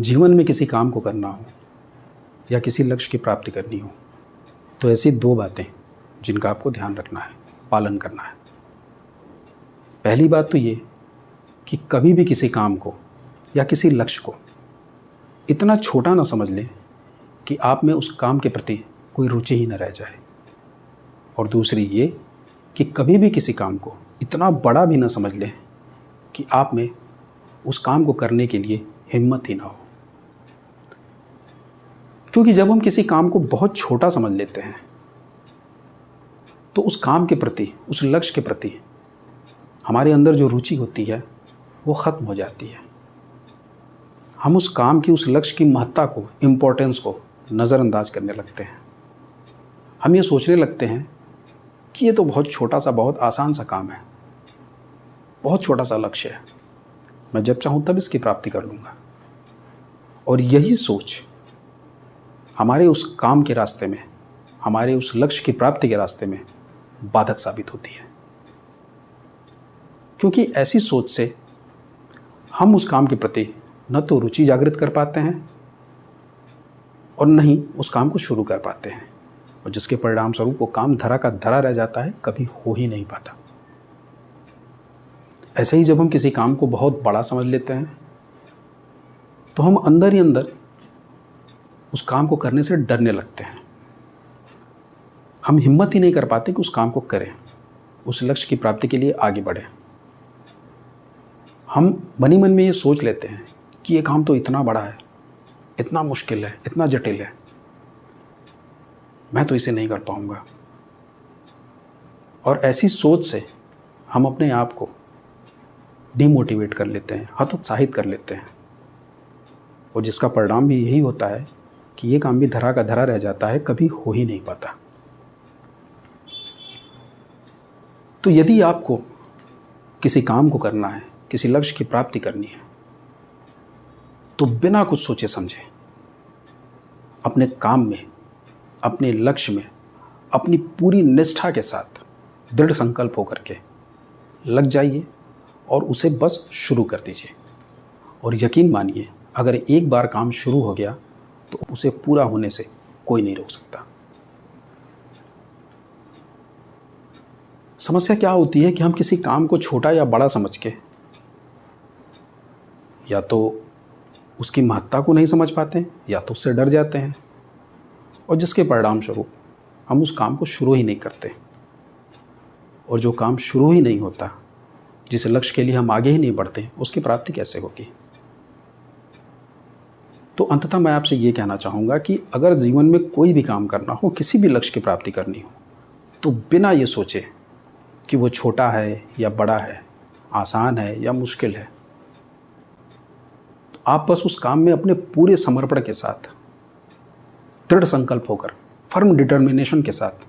जीवन में किसी काम को करना हो या किसी लक्ष्य की प्राप्ति करनी हो तो ऐसी दो बातें जिनका आपको ध्यान रखना है, पालन करना है। पहली बात तो ये कि कभी भी किसी काम को या किसी लक्ष्य को इतना छोटा ना समझ लें कि आप में उस काम के प्रति कोई रुचि ही न रह जाए। और दूसरी ये कि कभी भी किसी काम को इतना बड़ा भी ना समझ लें कि आप में उस काम को करने के लिए हिम्मत ही ना हो। क्योंकि जब हम किसी काम को बहुत छोटा समझ लेते हैं तो उस काम के प्रति, उस लक्ष्य के प्रति हमारे अंदर जो रुचि होती है वो ख़त्म हो जाती है। हम उस काम की, उस लक्ष्य की महत्ता को, इम्पोर्टेंस को नज़रअंदाज करने लगते हैं। हम ये सोचने लगते हैं कि ये तो बहुत छोटा सा, बहुत आसान सा काम है, बहुत छोटा सा लक्ष्य है, मैं जब चाहूँ तब इसकी प्राप्ति कर लूँगा। और यही सोच हमारे उस काम के रास्ते में, हमारे उस लक्ष्य की प्राप्ति के रास्ते में बाधक साबित होती है। क्योंकि ऐसी सोच से हम उस काम के प्रति न तो रुचि जागृत कर पाते हैं और न ही उस काम को शुरू कर पाते हैं, और जिसके परिणाम स्वरूप वो काम धरा का धरा रह जाता है, कभी हो ही नहीं पाता। ऐसे ही जब हम किसी काम को बहुत बड़ा समझ लेते हैं तो हम अंदर ही अंदर उस काम को करने से डरने लगते हैं। हम हिम्मत ही नहीं कर पाते कि उस काम को करें, उस लक्ष्य की प्राप्ति के लिए आगे बढ़ें। हम मन ही मन में ये सोच लेते हैं कि ये काम तो इतना बड़ा है, इतना मुश्किल है, इतना जटिल है, मैं तो इसे नहीं कर पाऊंगा। और ऐसी सोच से हम अपने आप को डिमोटिवेट कर लेते हैं, हतोत्साहित कर लेते हैं, और जिसका परिणाम भी यही होता है कि ये काम भी धरा का धरा रह जाता है, कभी हो ही नहीं पाता। तो यदि आपको किसी काम को करना है, किसी लक्ष्य की प्राप्ति करनी है, तो बिना कुछ सोचे समझे अपने काम में, अपने लक्ष्य में अपनी पूरी निष्ठा के साथ दृढ़ संकल्प होकर के लग जाइए और उसे बस शुरू कर दीजिए। और यकीन मानिए, अगर एक बार काम शुरू हो गया तो उसे पूरा होने से कोई नहीं रोक सकता। समस्या क्या होती है कि हम किसी काम को छोटा या बड़ा समझ के या तो उसकी महत्ता को नहीं समझ पाते हैं या तो उससे डर जाते हैं, और जिसके परिणाम स्वरूप हम उस काम को शुरू ही नहीं करते। और जो काम शुरू ही नहीं होता, जिस लक्ष्य के लिए हम आगे ही नहीं बढ़ते, उसकी प्राप्ति कैसे होगी। तो अंततः मैं आपसे ये कहना चाहूँगा कि अगर जीवन में कोई भी काम करना हो, किसी भी लक्ष्य की प्राप्ति करनी हो, तो बिना ये सोचे कि वो छोटा है या बड़ा है, आसान है या मुश्किल है, तो आप बस उस काम में अपने पूरे समर्पण के साथ, दृढ़ संकल्प होकर, फर्म डिटर्मिनेशन के साथ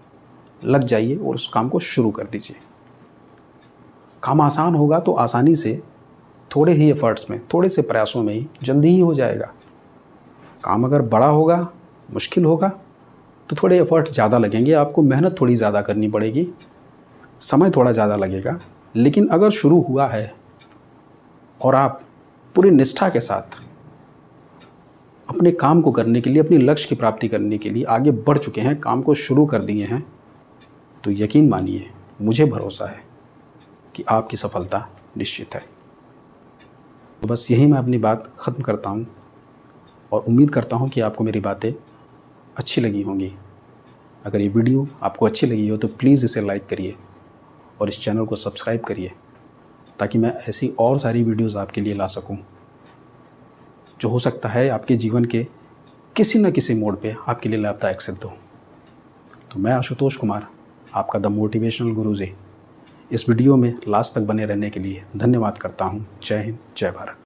लग जाइए और उस काम को शुरू कर दीजिए। काम आसान होगा तो आसानी से, थोड़े ही एफर्ट्स में, थोड़े से प्रयासों में ही जल्दी ही हो जाएगा। काम अगर बड़ा होगा, मुश्किल होगा, तो थोड़े एफर्ट्स ज़्यादा लगेंगे, आपको मेहनत थोड़ी ज़्यादा करनी पड़ेगी, समय थोड़ा ज़्यादा लगेगा। लेकिन अगर शुरू हुआ है और आप पूरी निष्ठा के साथ अपने काम को करने के लिए, अपने लक्ष्य की प्राप्ति करने के लिए आगे बढ़ चुके हैं, काम को शुरू कर दिए हैं, तो यकीन मानिए, मुझे भरोसा है कि आपकी सफलता निश्चित है। तो बस यही मैं अपनी बात ख़त्म करता हूँ और उम्मीद करता हूँ कि आपको मेरी बातें अच्छी लगी होंगी। अगर ये वीडियो आपको अच्छी लगी हो तो प्लीज़ इसे लाइक करिए और इस चैनल को सब्सक्राइब करिए, ताकि मैं ऐसी और सारी वीडियोज़ आपके लिए ला सकूँ जो हो सकता है आपके जीवन के किसी न किसी मोड़ पे आपके लिए लाभदायक सिद्ध हो। तो मैं आशुतोष कुमार, आपका द मोटिवेशनल गुरुजी, इस वीडियो में लास्ट तक बने रहने के लिए धन्यवाद करता हूँ। जय हिंद, जय भारत।